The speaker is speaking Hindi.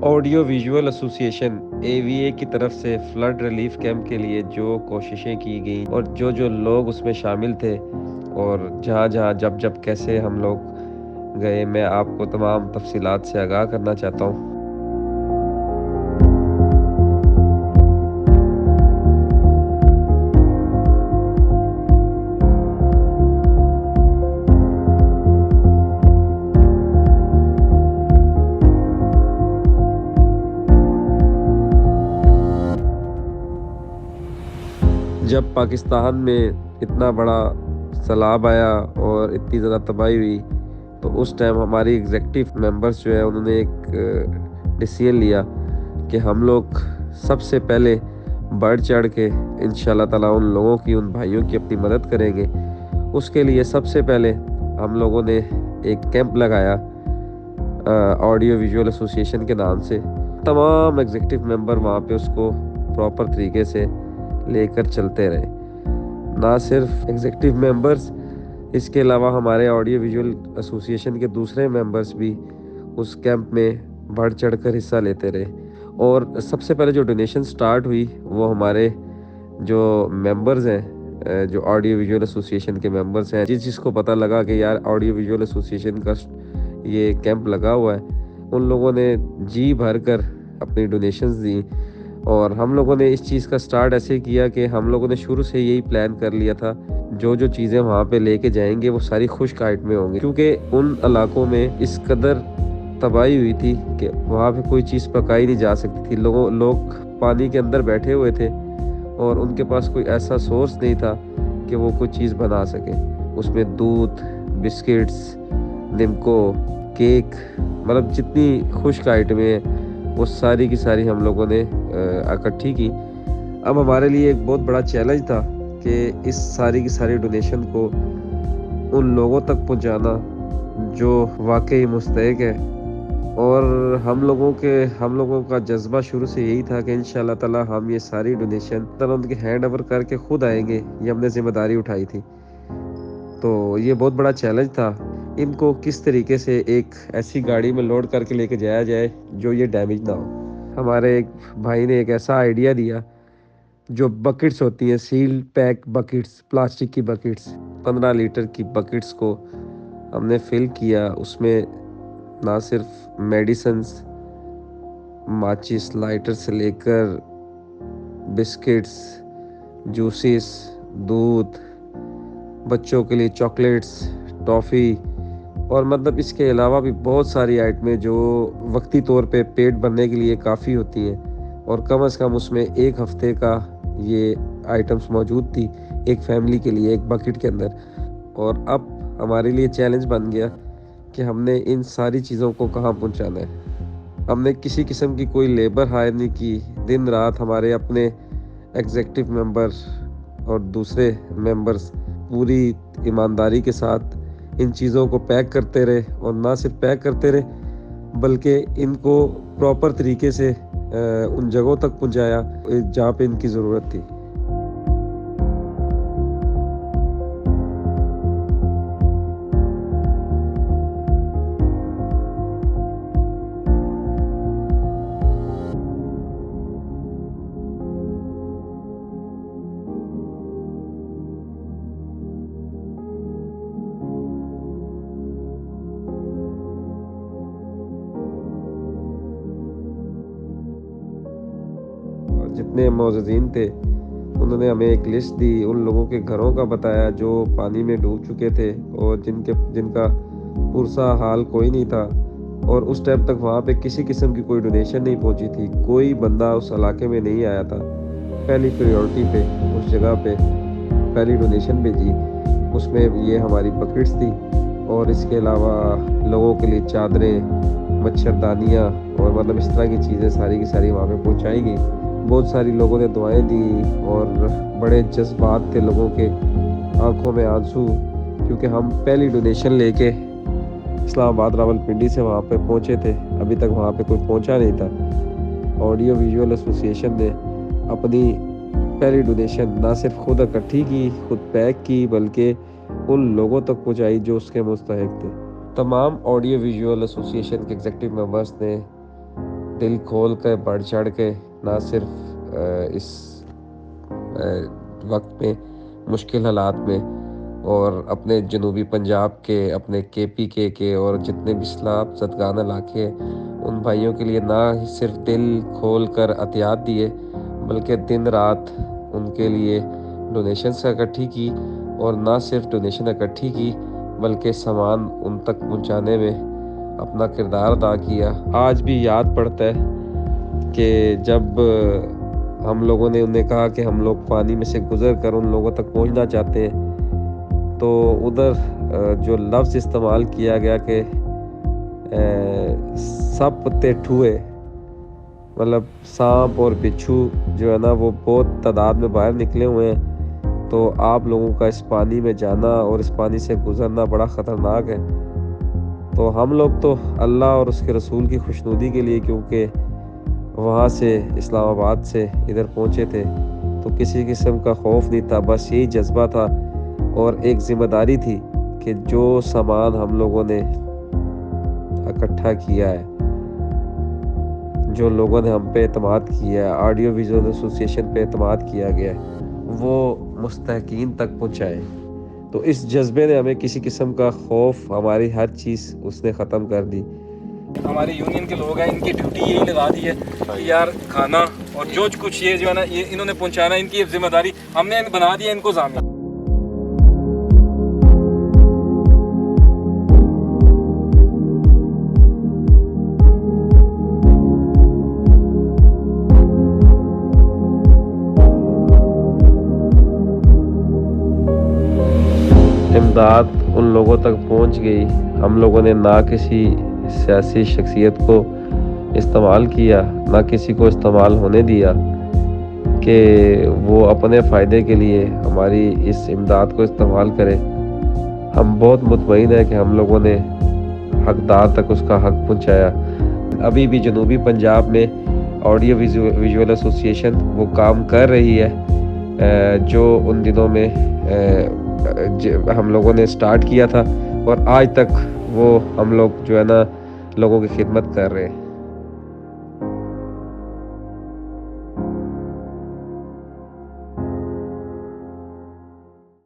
ऑडियो विजुअल एसोसिएशन एवीए की तरफ से फ्लड रिलीफ कैंप के लिए जो कोशिशें की गई और जो जो लोग उसमें शामिल थे और जहाँ जहाँ जब जब कैसे हम लोग गए, मैं आपको तमाम तफसीलात से आगाह करना चाहता हूँ। जब पाकिस्तान में इतना बड़ा सैलाब आया और इतनी ज़्यादा तबाही हुई, तो उस टाइम हमारी एग्जेक्टिव मेंबर्स जो है उन्होंने एक डिसीजन लिया कि हम लोग सबसे पहले बढ़ चढ़ के इंशाल्लाह ताला उन लोगों की, उन भाइयों की अपनी मदद करेंगे। उसके लिए सबसे पहले हम लोगों ने एक कैंप लगाया ऑडियो विजुअल एसोसिएशन के नाम से। तमाम एग्जीक्यूटिव मेंबर वहाँ पे उसको प्रॉपर तरीके से लेकर चलते रहे। ना सिर्फ एग्जीक्यूटिव मेंबर्स, इसके अलावा हमारे ऑडियो विजुअल एसोसिएशन के दूसरे मेंबर्स भी उस कैंप में बढ़ चढ़ कर हिस्सा लेते रहे। और सबसे पहले जो डोनेशन स्टार्ट हुई वो हमारे जो मेंबर्स हैं, जो ऑडियो विजुअल एसोसिएशन के मेंबर्स हैं, जिसको पता लगा कि यार ऑडियो विजुअल एसोसिएशन का ये कैंप लगा हुआ है, उन लोगों ने जी भर कर अपनी डोनेशंस दी। और हम लोगों ने इस चीज़ का स्टार्ट ऐसे किया कि हम लोगों ने शुरू से यही प्लान कर लिया था, जो जो चीज़ें वहाँ पे लेके जाएंगे वो सारी खुश्क हाइट में होंगी, क्योंकि उन इलाकों में इस कदर तबाही हुई थी कि वहाँ पे कोई चीज़ पकाई नहीं जा सकती थी। लोग पानी के अंदर बैठे हुए थे और उनके पास कोई ऐसा सोर्स नहीं था कि वो कोई चीज़ बना सके। उसमें दूध, बिस्किट्स, निमको, केक, मतलब जितनी खुश्क आइटमें हैं वो सारी की सारी हम लोगों ने इकट्ठी की। अब हमारे लिए एक बहुत बड़ा चैलेंज था कि इस सारी की सारी डोनेशन को उन लोगों तक पहुंचाना जो वाकई मुस्तहिक है। और हम लोगों का जज्बा शुरू से यही था कि इंशाल्लाह ताला हम ये सारी डोनेशन उनके हैंड ओवर करके खुद आएंगे, ये हमने जिम्मेदारी उठाई थी। तो ये बहुत बड़ा चैलेंज था, इनको किस तरीके से एक ऐसी गाड़ी में लोड करके लेके जाया जाए जो ये डैमेज ना हो। हमारे एक भाई ने एक ऐसा आइडिया दिया, जो बकेट्स होती हैं, सील पैक बकेट्स, प्लास्टिक की बकेट्स, 15 लीटर की बकेट्स को हमने फिल किया। उसमें ना सिर्फ मेडिसिन्स, माचिस, लाइटर से लेकर बिस्किट्स, जूसेस, दूध, बच्चों के लिए चॉकलेट्स, टॉफ़ी, और मतलब इसके अलावा भी बहुत सारी आइटमें जो वक्ती तौर पे पेट भरने के लिए काफ़ी होती हैं। और कम से कम उसमें एक हफ्ते का ये आइटम्स मौजूद थी एक फैमिली के लिए, एक बकेट के अंदर। और अब हमारे लिए चैलेंज बन गया कि हमने इन सारी चीज़ों को कहाँ पहुँचाना है। हमने किसी किस्म की कोई लेबर हायर नहीं की। दिन रात हमारे अपने एग्जीक्यूटिव मेंबर और दूसरे मेंबर्स पूरी ईमानदारी के साथ इन चीज़ों को पैक करते रहे। और ना सिर्फ पैक करते रहे बल्कि इनको प्रॉपर तरीके से उन जगहों तक पहुंचाया जहाँ पे इनकी ज़रूरत थी। जितने मौजूदीन थे उन्होंने हमें एक लिस्ट दी, उन लोगों के घरों का बताया जो पानी में डूब चुके थे और जिनका पुरसा हाल कोई नहीं था। और उस टाइम तक वहाँ पे किसी किस्म की कोई डोनेशन नहीं पहुँची थी, कोई बंदा उस इलाके में नहीं आया था। पहली प्रायोरिटी पे उस जगह पे पहली डोनेशन भेजी, उसमें ये हमारी बकेट्स थी। और इसके अलावा लोगों के लिए चादरें, मच्छरदानियाँ और मतलब इस तरह की चीज़ें सारी की सारी वहाँ पे पहुँचाई गई। बहुत सारी लोगों ने दुआएं दी और बड़े जज्बात थे लोगों के, आंखों में आंसू, क्योंकि हम पहली डोनेशन लेके इस्लामाबाद रावलपिंडी से वहाँ पे पहुँचे थे। अभी तक वहाँ पे कोई पहुँचा नहीं था। ऑडियो विजुअल एसोसिएशन ने अपनी पहली डोनेशन ना सिर्फ खुद इकट्ठी की, खुद पैक की, बल्कि उन लोगों तक पहुँचाई जो उसके मुस्तहिक थे। तमाम ऑडियो विजुअल एसोसिएशन के एग्जीक्यूटिव मेंबर्स ने दिल खोल के बढ़ चढ़ के ना सिर्फ इस वक्त में, मुश्किल हालात में, और अपने जनूबी पंजाब के, अपने KPK के और जितने भी सैलाब ज़दगाना इलाके हैं उन भाइयों के लिए ना सिर्फ दिल खोल कर अतियात दिए, बल्कि दिन रात उनके लिए डोनेशंस इकट्ठी की, और ना सिर्फ डोनेशन इकट्ठी की बल्कि सामान उन तक पहुंचाने में अपना किरदार अदा किया। आज भी याद पड़ता है कि जब हम लोगों ने उन्हें कहा कि हम लोग पानी में से गुज़र कर उन लोगों तक पहुंचना चाहते हैं, तो उधर जो लफ्ज़ इस्तेमाल किया गया कि सप ते ठुए, मतलब सांप और बिच्छू जो है ना वो बहुत तादाद में बाहर निकले हुए हैं, तो आप लोगों का इस पानी में जाना और इस पानी से गुज़रना बड़ा ख़तरनाक है। तो हम लोग तो अल्लाह और उसके रसूल की खुशनुदी के लिए, क्योंकि वहाँ से इस्लामाबाद से इधर पहुँचे थे, तो किसी किस्म का खौफ नहीं था, बस यही जज्बा था और एक ज़िम्मेदारी थी कि जो सामान हम लोगों ने इकट्ठा किया है, जो लोगों ने हम पे एतमाद किया है, ऑडियो विजुअल एसोसिएशन पे एतमाद किया गया है, वो मुस्तहकीन तक पहुँचाए। तो इस जज्बे ने हमें किसी किस्म का खौफ, हमारी हर चीज़ उसने ख़त्म कर दी। हमारे यूनियन के लोग हैं, इनकी ड्यूटी यही लगा दी है कि यार खाना और जो कुछ ये जो है ना ये इन्होंने पहुंचाना, इनकी जिम्मेदारी हमने बना दी है इनको ज़ामिया। इमदाद उन लोगों तक पहुंच गई। हम लोगों ने ना किसी सियासी शख्सियत को इस्तेमाल किया, ना किसी को इस्तेमाल होने दिया कि वो अपने फ़ायदे के लिए हमारी इस इमदाद को इस्तेमाल करे। हम बहुत मुतमईन है कि हम लोगों ने हकदार तक उसका हक पहुंचाया। अभी भी जनूबी पंजाब में ऑडियो विजुअल एसोसिएशन वो काम कर रही है जो उन दिनों में हम लोगों ने स्टार्ट किया था, और आज तक वो हम लोग जो है ना लोगों की खिदमत कर रहे हैं।